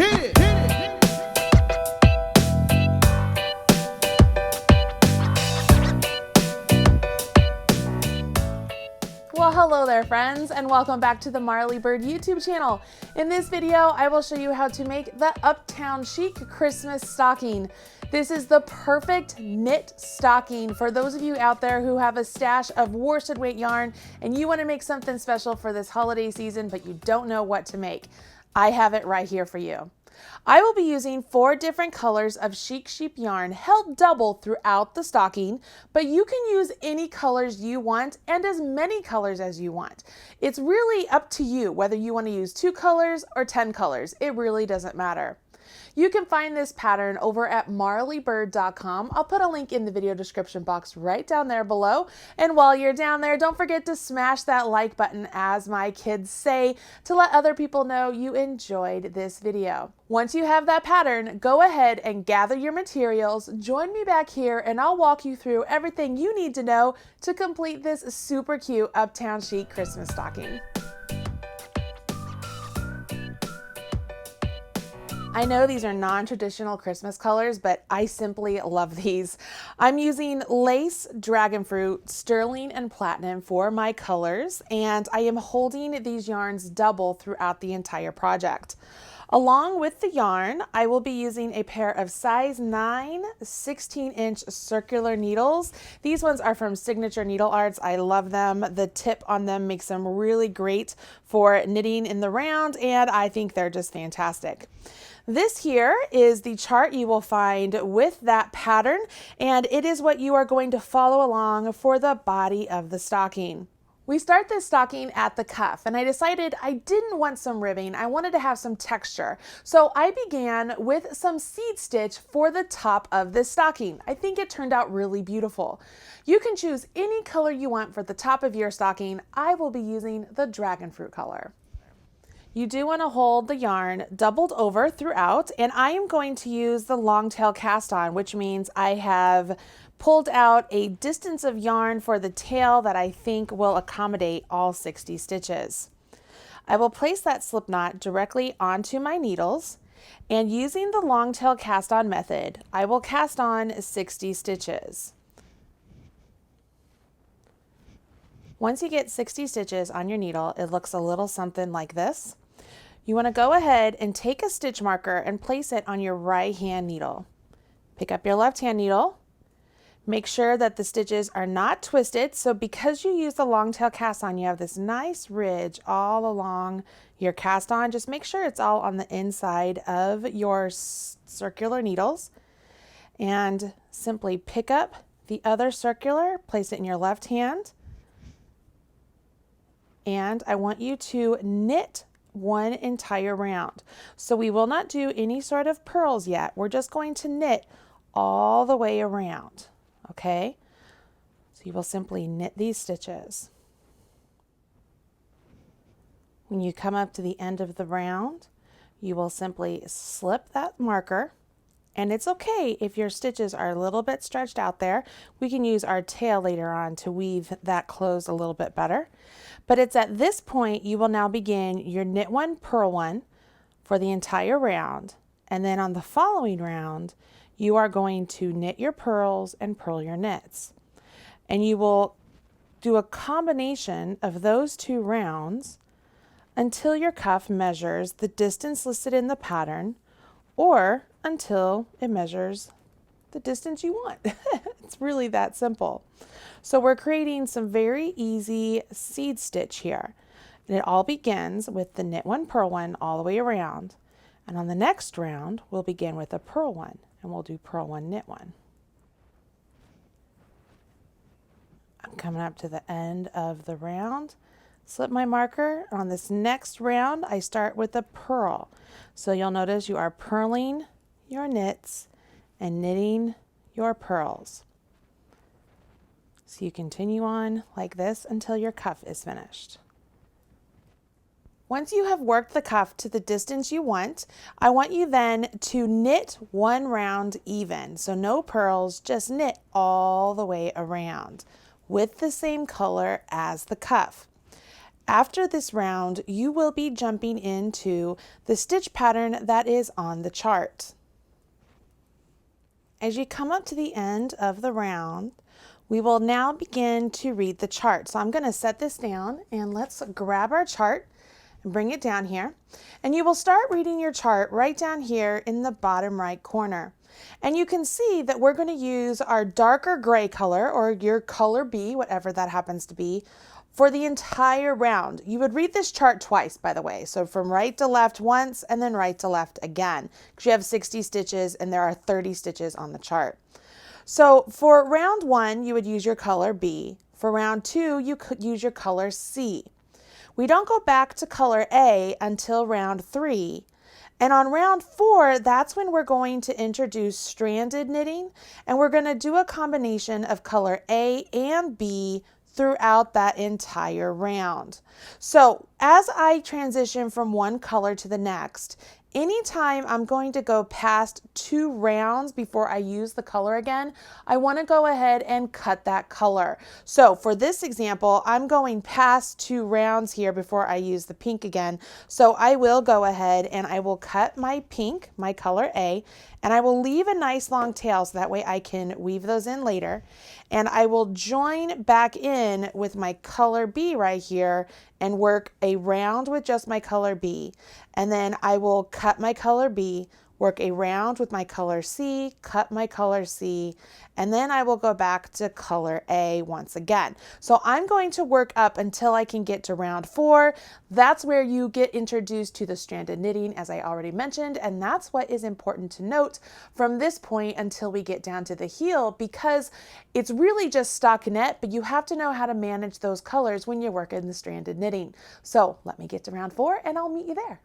Hit it. Well, hello there friends, and welcome back to the Marley Bird YouTube channel. In this video, I will show you how to make the Uptown Chic Christmas stocking. This is the perfect knit stocking for those of you out there who have a stash of worsted weight yarn and you want to make something special for this holiday season, but you don't know what to make. I have it right here for you. I will be using 4 different colors of Chic sheep yarn held double throughout the stocking, but you can use any colors you want and as many colors as you want. It's really up to you whether you want to use 2 colors or 10 colors. It really doesn't matter. You can find this pattern over at marleybird.com. I'll put a link in the video description box right down there below. And while you're down there, don't forget to smash that like button, as my kids say, to let other people know you enjoyed this video. Once you have that pattern, go ahead and gather your materials, join me back here, and I'll walk you through everything you need to know to complete this super cute Uptown Chic Christmas stocking. I know these are non-traditional Christmas colors, but I simply love these. I'm using lace, dragon fruit, sterling, and platinum for my colors, and I am holding these yarns double throughout the entire project. Along with the yarn, I will be using a pair of size 9 16-inch circular needles. These ones are from Signature Needle Arts. I love them. The tip on them makes them really great for knitting in the round, and I think they're just fantastic. This here is the chart you will find with that pattern, and it is what you are going to follow along for the body of the stocking. We start this stocking at the cuff, and I decided I didn't want some ribbing. I wanted to have some texture. So I began with some seed stitch for the top of this stocking. I think it turned out really beautiful. You can choose any color you want for the top of your stocking. I will be using the dragon fruit color. You do want to hold the yarn doubled over throughout, and I am going to use the long tail cast on, which means I have pulled out a distance of yarn for the tail that I think will accommodate all 60 stitches. I will place that slip knot directly onto my needles, and using the long tail cast on method, I will cast on 60 stitches. Once you get 60 stitches on your needle, it looks a little something like this. You want to go ahead and take a stitch marker and place it on your right hand needle. Pick up your left hand needle. Make sure that the stitches are not twisted. So because you use the long tail cast on, you have this nice ridge all along your cast on. Just make sure it's all on the inside of your circular needles. And simply pick up the other circular, place it in your left hand. And I want you to knit one entire round. So we will not do any sort of purls yet. We're just going to knit all the way around. Okay? So you will simply knit these stitches. When you come up to the end of the round, you will simply slip that marker. And it's okay if your stitches are a little bit stretched out there. We can use our tail later on to weave that closed a little bit better. But it's at this point you will now begin your knit one, purl one for the entire round. And then on the following round, you are going to knit your purls and purl your knits. And you will do a combination of those 2 rounds until your cuff measures the distance listed in the pattern, or until it measures the distance you want. It's really that simple. So we're creating some very easy seed stitch here. And it all begins with the knit one, purl one all the way around. And on the next round, we'll begin with a purl one, and we'll do purl one, knit one. I'm coming up to the end of the round. Slip my marker. On this next round, I start with a purl. So you'll notice you are purling your knits and knitting your purls. So you continue on like this until your cuff is finished. Once you have worked the cuff to the distance you want, I want you then to knit one round even. So no purls, just knit all the way around with the same color as the cuff. After this round, you will be jumping into the stitch pattern that is on the chart. As you come up to the end of the round, we will now begin to read the chart. So I'm going to set this down and let's grab our chart and bring it down here. And you will start reading your chart right down here in the bottom right corner. And you can see that we're going to use our darker gray color, or your color B, whatever that happens to be, for the entire round. You would read this chart twice, by the way. So from right to left once and then right to left again, because you have 60 stitches and there are 30 stitches on the chart. So for round 1, you would use your color B. For round 2, you could use your color C. We don't go back to color A until round 3. And on round 4, that's when we're going to introduce stranded knitting, and we're going to do a combination of color A and B throughout that entire round. So as I transition from one color to the next, anytime I'm going to go past 2 rounds before I use the color again, I want to go ahead and cut that color. So for this example, I'm going past 2 rounds here before I use the pink again. So I will go ahead and I will cut my pink, my color A, and I will leave a nice long tail so that way I can weave those in later. And I will join back in with my color B right here and work a round with just my color B. And then I will cut my color B, work a round with my color C, cut my color C, and then I will go back to color A once again. So I'm going to work up until I can get to round 4. That's where you get introduced to the stranded knitting, as I already mentioned, and that's what is important to note from this point until we get down to the heel, because it's really just stockinette, but you have to know how to manage those colors when you're working the stranded knitting. So let me get to round 4 and I'll meet you there.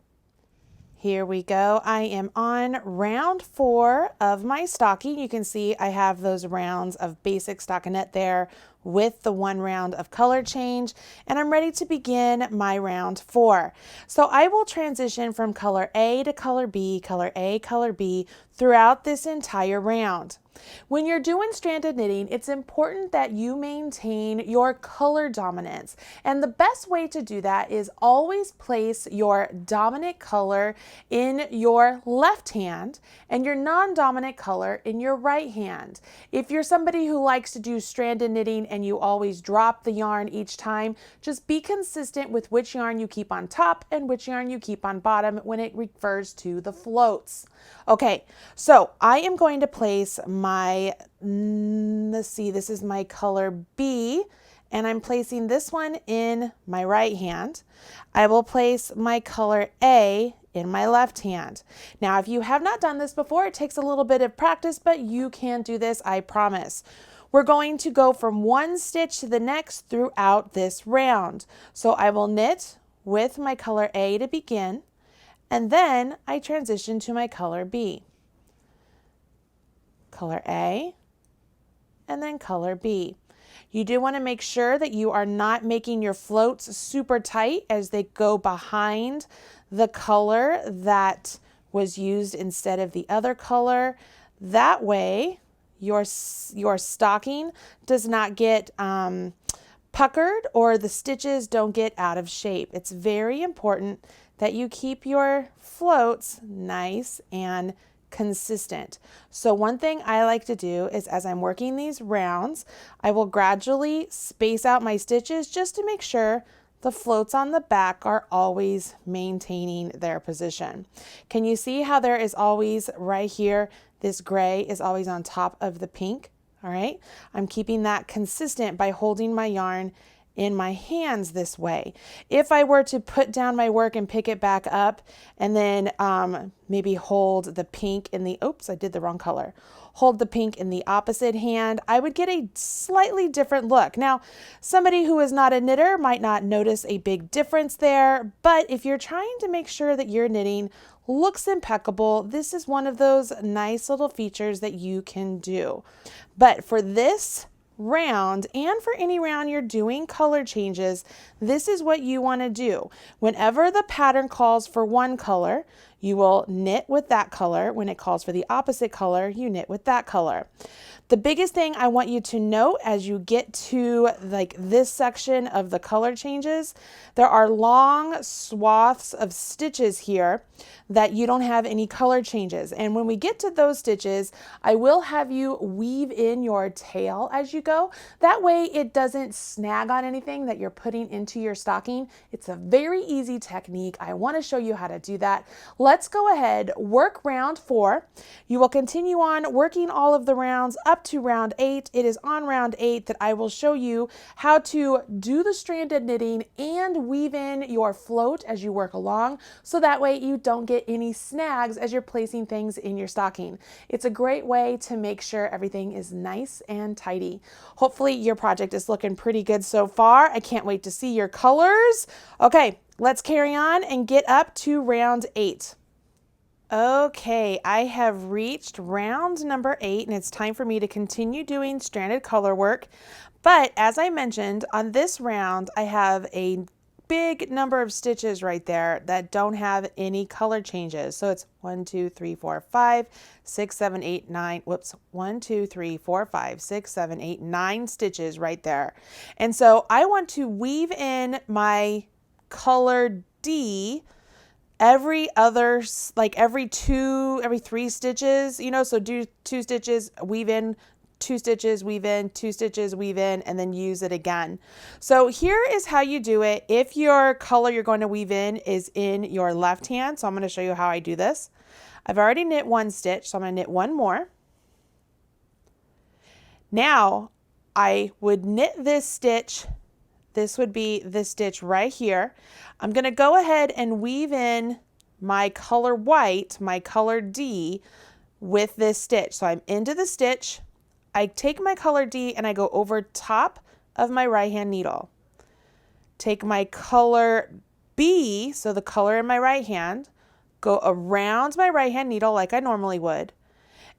Here we go. I am on round 4 of my stocking. You can see I have those rounds of basic stockinette there with the 1 round of color change, and I'm ready to begin my round 4. So I will transition from color A to color B, color A, color B throughout this entire round. When you're doing stranded knitting, it's important that you maintain your color dominance. And the best way to do that is always place your dominant color in your left hand and your non-dominant color in your right hand. If you're somebody who likes to do stranded knitting and you always drop the yarn each time, just be consistent with which yarn you keep on top and which yarn you keep on bottom when it refers to the floats. Okay, so I am going to place my, let's see, this is my color B, and I'm placing this one in my right hand. I will place my color A in my left hand. Now, if you have not done this before, it takes a little bit of practice, but you can do this, I promise. We're going to go from one stitch to the next throughout this round. So I will knit with my color A to begin, and then I transition to my color B. Color A, and then color B. You do want to make sure that you are not making your floats super tight as they go behind the color that was used instead of the other color. That way, your stocking does not get puckered or the stitches don't get out of shape. It's very important that you keep your floats nice and consistent. So one thing I like to do is, as I'm working these rounds, I will gradually space out my stitches just to make sure the floats on the back are always maintaining their position. Can you see how there is always right here, this gray is always on top of the pink? All right, I'm keeping that consistent by holding my yarn in my hands this way. If I were to put down my work and pick it back up and then maybe hold the pink in the, oops, I did the wrong color. Hold the pink in the opposite hand, I would get a slightly different look. Now, somebody who is not a knitter might not notice a big difference there, but if you're trying to make sure that your knitting looks impeccable, this is one of those nice little features that you can do. But for this round and for any round you're doing color changes, this is what you want to do. Whenever the pattern calls for one color, you will knit with that color. When it calls for the opposite color, you knit with that color. The biggest thing I want you to note as you get to like this section of the color changes, there are long swaths of stitches here that you don't have any color changes. And when we get to those stitches, I will have you weave in your tail as you go. That way it doesn't snag on anything that you're putting into your stocking. It's a very easy technique. I want to show you how to do that. Let's go ahead, work round 4. You will continue on working all of the rounds up to round 8. It is on round 8 that I will show you how to do the stranded knitting and weave in your float as you work along, so that way you don't get any snags as you're placing things in your stocking. It's a great way to make sure everything is nice and tidy. Hopefully your project is looking pretty good so far. I can't wait to see your colors. Okay, let's carry on and get up to round 8. Okay, I have reached round number 8 and it's time for me to continue doing stranded color work. But as I mentioned, on this round, I have a big number of stitches right there that don't have any color changes. So it's 1, 2, 3, 4, 5, 6, 7, 8, 9. Whoops. 1, 2, 3, 4, 5, 6, 7, 8, 9 stitches right there. And so I want to weave in my color D every 3 stitches, you know, so do 2 stitches, weave in, 2 stitches, weave in, 2 stitches, weave in, and then use it again. So here is how you do it if your color you're going to weave in is in your left hand. So I'm going to show you how I do this. I've already knit 1 stitch, so I'm going to knit 1 more. Now I would knit this stitch. This would be this stitch right here. I'm going to go ahead and weave in my color white, my color D, with this stitch. So I'm into the stitch. I take my color D and I go over top of my right hand needle. Take my color B, so the color in my right hand, go around my right hand needle like I normally would,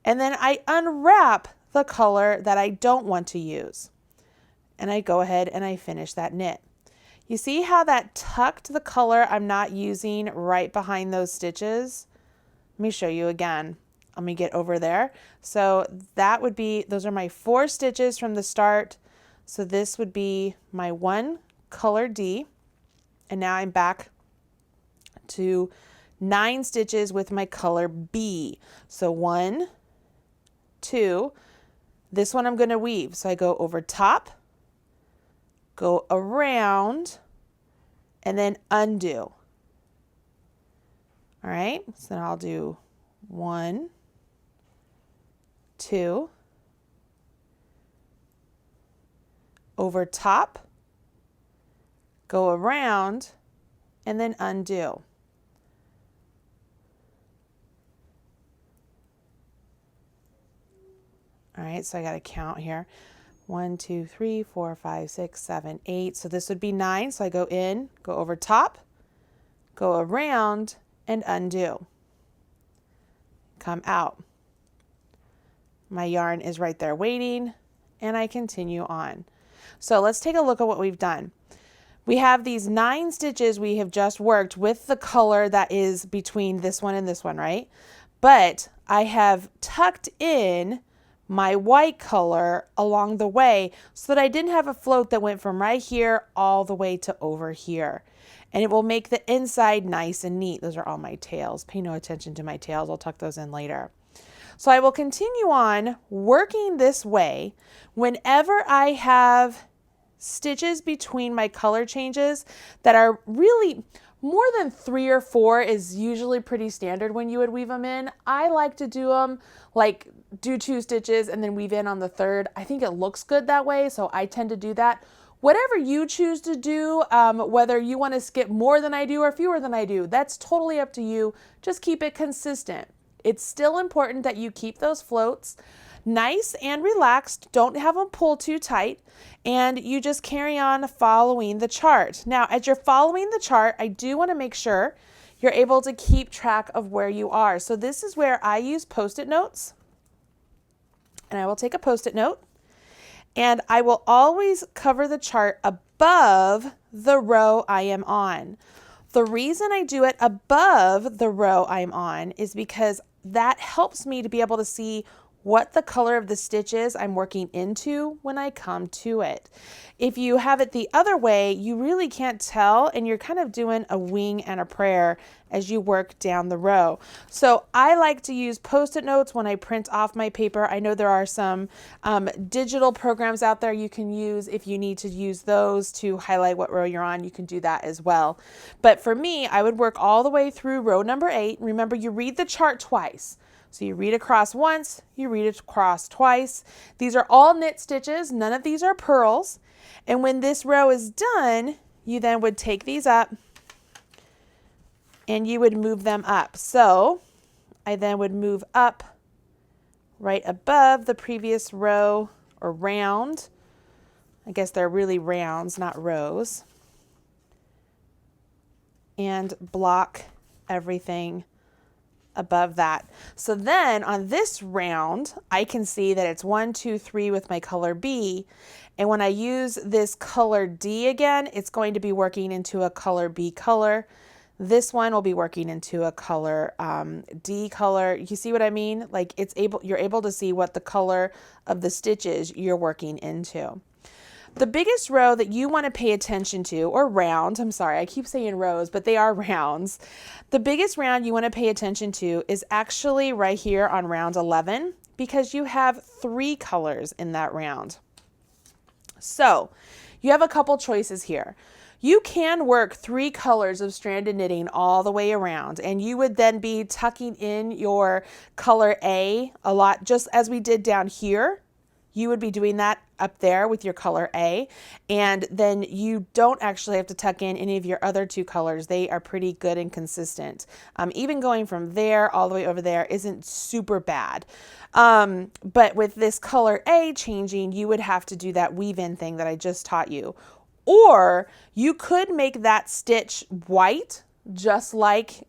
and then I unwrap the color that I don't want to use. And I go ahead and I finish that knit. You see how that tucked the color I'm not using right behind those stitches? Let me show you again. Let me get over there. So that would be, those are my 4 stitches from the start. So this would be my 1 color D. And now I'm back to 9 stitches with my color B. So 1, 2, this one I'm going to weave. So I go over top, go around, and then undo. All right, so then I'll do 1, 2, over top, go around, and then undo. All right, so I got to count here. 1, 2, 3, 4, 5, 6, 7, 8. So this would be 9. So I go in, go over top, go around, and undo. Come out. My yarn is right there waiting, and I continue on. So let's take a look at what we've done. We have these 9 stitches we have just worked with the color that is between this one and this one, right? But I have tucked in my white color along the way so that I didn't have a float that went from right here all the way to over here. And it will make the inside nice and neat. Those are all my tails. Pay no attention to my tails. I'll tuck those in later. So I will continue on working this way whenever I have stitches between my color changes that are really more than 3 or 4 is usually pretty standard when you would weave them in. I like to do them like do 2 stitches and then weave in on the 3rd. I think it looks good that way, so I tend to do that. Whatever you choose to do, whether you want to skip more than I do or fewer than I do, that's totally up to you. Just keep it consistent. It's still important that you keep those floats nice and relaxed. Don't have them pull too tight, and you just carry on following the chart. Now, as you're following the chart, I do want to make sure you're able to keep track of where you are. So this is where I use Post-it notes, and I will take a Post-it note, and I will always cover the chart above the row I am on. The reason I do it above the row I'm on is because that helps me to be able to see what the color of the stitch is I'm working into when I come to it. If you have it the other way, you really can't tell, and you're kind of doing a wing and a prayer as you work down the row. So I like to use Post-it notes when I print off my paper. I know there are some digital programs out there you can use. If you need to use those to highlight what row you're on, you can do that as well. But for me, I would work all the way through row number 8. Remember, you read the chart twice. So you read across once, you read across twice. These are all knit stitches. None of these are purls. And when this row is done, you then would take these up and you would move them up. So I then would move up right above the previous row or round. I guess they're really rounds, not rows. And block everything above that. So then on this round, I can see that it's 1, 2, 3 with my color B. And when I use this color D again, it's going to be working into a color B color. This one will be working into a color D color. You see what I mean? Like you're able to see what the color of the stitches you're working into. The biggest row that you want to pay attention to, or round, I'm sorry, I keep saying rows, but they are rounds. The biggest round you want to pay attention to is actually right here on round 11, because you have 3 colors in that round. So you have a couple choices here. You can work 3 colors of stranded knitting all the way around, and you would then be tucking in your color A a lot, just as we did down here. You would be doing that up there with your color A, and then you don't actually have to tuck in any of your other 2 colors. They are pretty good and consistent. Even going from there all the way over there isn't super bad. But with this color A changing, you would have to do that weave-in thing that I just taught you. Or you could make that stitch white, just like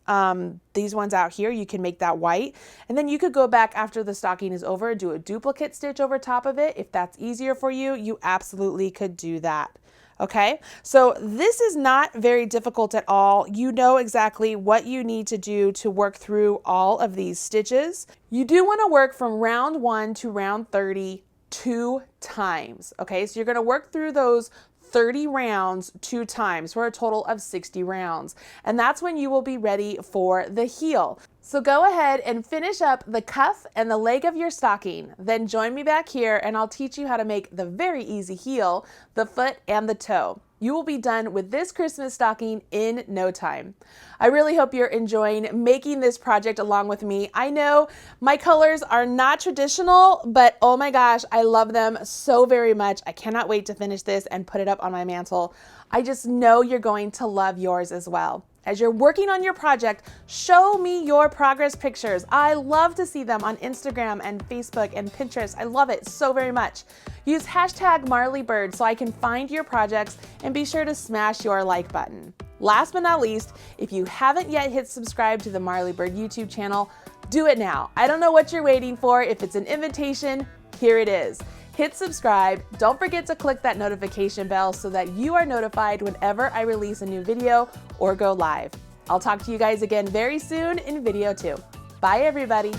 these ones out here. You can make that white, and then you could go back after the stocking is over and do a duplicate stitch over top of it. If that's easier for you, you absolutely could do that. Okay, so this is not very difficult at all. You know exactly what you need to do to work through all of these stitches. You do want to work from round 1 to round 30 2 times. Okay, so you're going to work through those 30 rounds 2 times for a total of 60 rounds. And that's when you will be ready for the heel. So go ahead and finish up the cuff and the leg of your stocking. Then join me back here and I'll teach you how to make the very easy heel, the foot and the toe. You will be done with this Christmas stocking in no time. I really hope you're enjoying making this project along with me. I know my colors are not traditional, but oh my gosh, I love them so very much. I cannot wait to finish this and put it up on my mantle. I just know you're going to love yours as well. As you're working on your project, show me your progress pictures. I love to see them on Instagram and Facebook and Pinterest. I love it so very much. Use hashtag MarleyBird so I can find your projects, and be sure to smash your like button. Last but not least, if you haven't yet hit subscribe to the Marley Bird YouTube channel, do it now. I don't know what you're waiting for. If it's an invitation, here it is. Hit subscribe. Don't forget to click that notification bell so that you are notified whenever I release a new video or go live. I'll talk to you guys again very soon in video 2. Bye everybody.